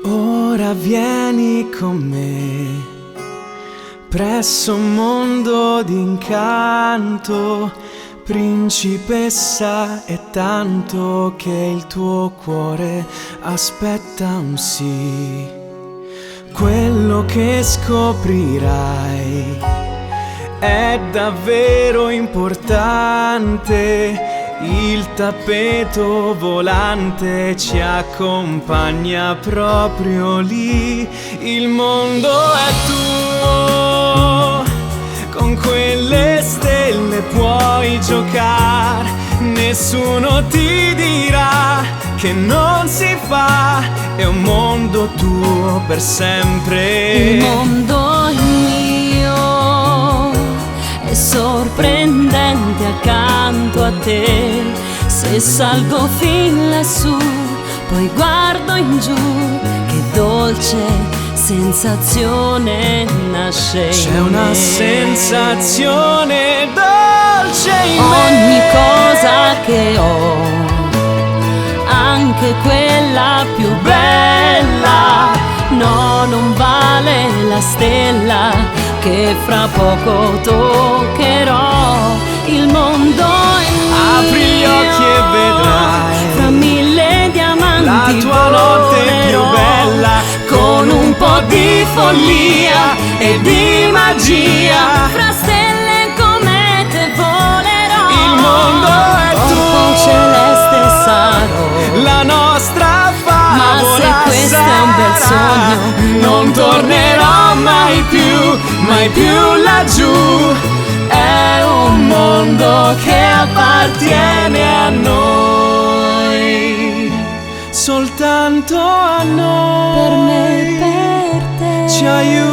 Ora vieni con me presso un mondo d'incanto, principessa, è tanto che il tuo cuore aspetta un sì. Quello che scoprirai è davvero importante. Il tappeto volante ci accompagna proprio lì. Il mondo è tuo, con quelle stelle puoi giocare. Nessuno ti dirà che non si fa, è un mondo tuo per sempre. Il mondo è mio, è sorprendente accanto a te. Se salgo fin lassù, poi guardo in giù, che dolce sensazione nasce in C'è una me. sensazione dolce in Ogni me. cosa che ho, anche quella più bella, no, non vale la stella che fra poco toccherò. Il mondo è mio, Apri gli occhi e vedrai fra mille diamanti la tua notte più volerò, bella, con un po' di follia e di magia. Fra stelle e comete volerò, il mondo è corpo celeste sarò. la nostra favola. Ma se questo è un bel sarà, sogno, non tornerò mai più laggiù. È un mondo che appartiene a noi, soltanto a noi. per me e per te Ci aiuta